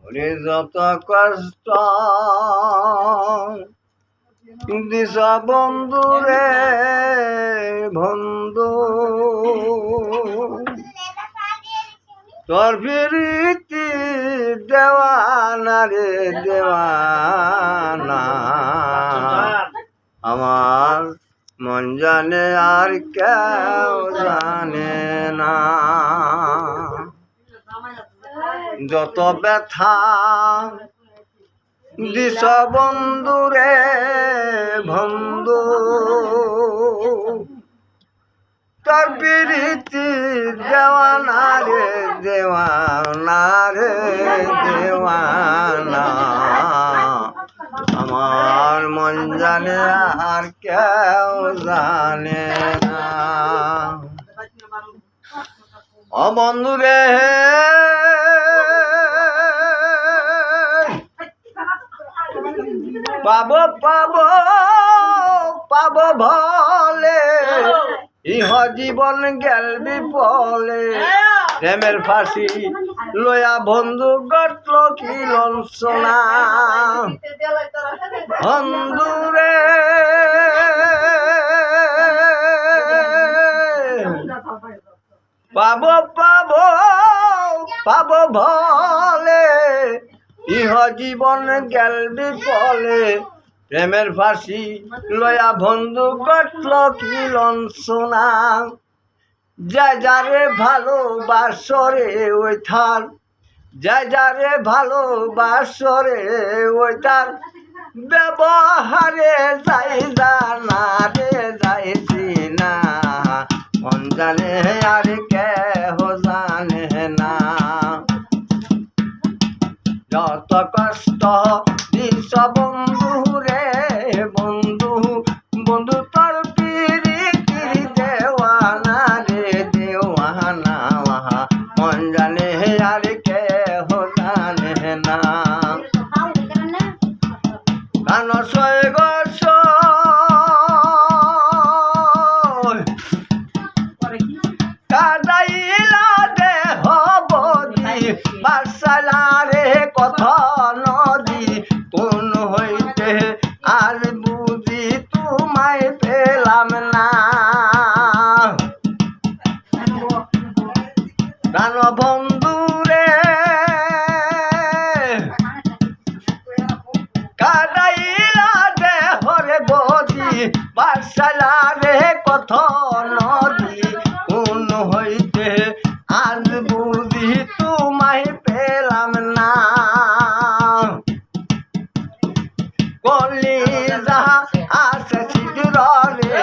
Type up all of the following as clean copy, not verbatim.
ওরে যত কষ্ট দিস বন্ধু রে বন্ধু, তোর প্রীতি দেওয়ানা রে দেওয়ানা, আমার মন জানে আর কেউ জানে না। যত ব্যথা দিস বন্ধু রে বন্ধু, তোর প্রীতি দেওয়ানা রে দেওয়ানা রে দেওয়ানা, আমার মন জানে আর কেউ জানে না। ও বন্ধু রে পাবো পাবো পাবো ভলে, ইহ জীবন গেল বিপলে, প্রেমের ফাঁসি লয়া বন্ধু গটল কি লঞ্চনা। বন্ধু রে পাবো পাবো পাবো ভলে, ইহ জীবন গেল বিপলে, প্রেমের ফাঁসি লয়া বন্ধু গটল কি লঞ্চনা। যা যারে ভালোবাসরে ওই থার, যা যারে ভালোবাসরে ওই তার ব্যবহারে যাই জানা রে যাইছি না, মন জানে আর কেহ জানে না। যত কষ্ট দিস বন্ধু রে বন্ধু বন্ধু, তোর প্রীতি দেওয়ানা রে দেওয়ানা, মন জানে আর কেহ জানে না। কান সয় গস কাদাইলা দেহ বদি, বাসালা রে কথা নদী, কোন হইতে আজ বুঝি তোমায় পেলাম না। প্রাণ বন্ধু রে কাদাইলা দেহ রে বদি, বাসালা রে কথা নদী, কোন হইতে আজ বুঝি তোমায় পেলাম না। কলিজা আছে ছিদ্র রে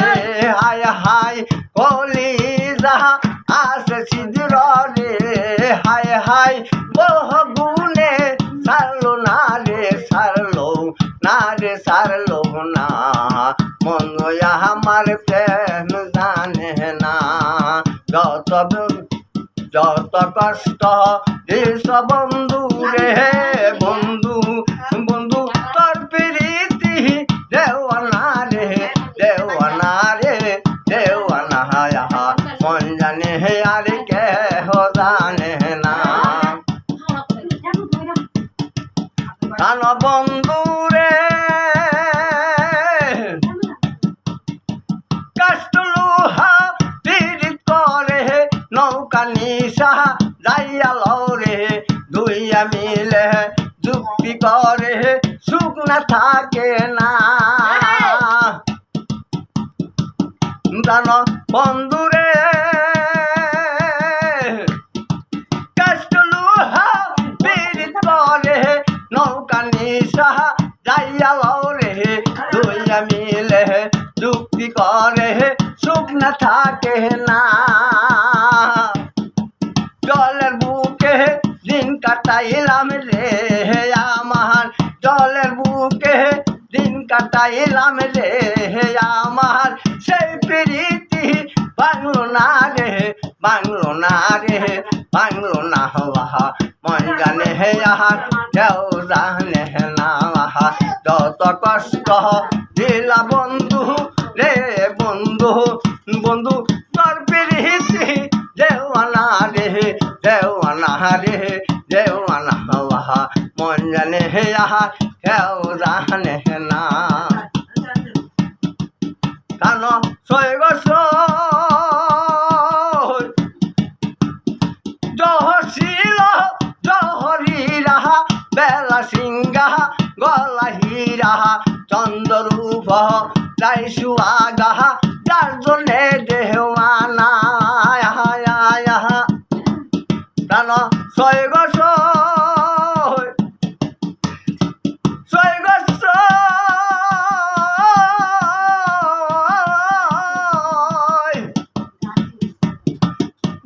হায় হায়, কলিজা আছে ছিদ্র রে হায় হায়, বহু গুণে সারলো না রে সারলো না রে সারলো না, মন আমার প্রেম জানে না। যত কষ্ট দিস বন্ধু রে বন্ধু বন্ধু, তোর প্রীতি দেওয়ানা রে দেওয়ানা রে দেওয়ানা, মন জানে আর কেহ জানে না। কান বন্ধু রে কষ্ট লোহা পীড়িত করে, নৌকা নিশা যাইয়া লরে, দুইয়া মিলে যুক্তি করে সুখ না থাকে না। জানো বন্ধু রে কষ্ট লোহা পীড়িত করে, নৌকা নিশা যাইয়া লরে, দুইয়া মিলে যুক্তি করে সুখ না থাকে না। জলের বুকে দিন কাটাইলাম রে আমার, জলের বুকে দিন কাটাইলাম রে আমার, সেই প্রীতি বাংলো না রে বাংলো না রে বাংলো না হওয়া, মন জানে হে আহার কেউ জানে না। যত কষ্ট দিলা বন্ধু রে বন্ধু বন্ধু, তোর প্রীতি দেওয়ানা রে দেওয়ানা রে দেওয়ানা বাহা মন জানে আহার কেউ জানে না কান সৈগস জহশীল জহরি রাহা বেলা সিংহা গলা হীরা চন্দ্ররূপ যাই সুয়াগাহা যার জন্যে দেওয়ানা প্রাণ সৈগস সৈগস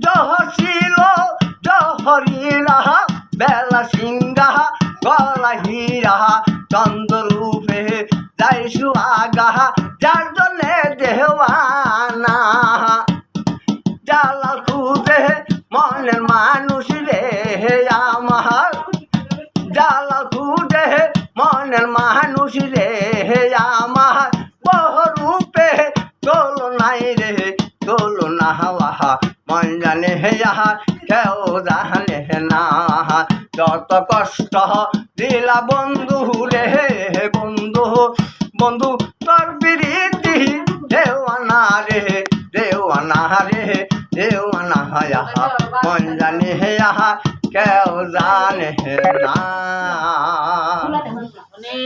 জহশীল জহরি রাহা বেলা সিংহা গলা হীরা চন্দ্ররূপে যাই সুয়াগাহা যার জন্যে দেওয়ানা জালাল খুঁজে মনের মানুষ রে আমার জালাল খুঁজে মনের মানুষ রে আমার বহুরূপে তোলো নাই রে তোলো না হাওয়া মন জানে আহার কেউ জানে না যত কষ্ট দিলা বন্ধু রে বন্ধু বন্ধু তোর বিরীতি দেওয়ানা রে দেওয়ানা রে দেওয়ানা মন জানে আহার কেউ জানে না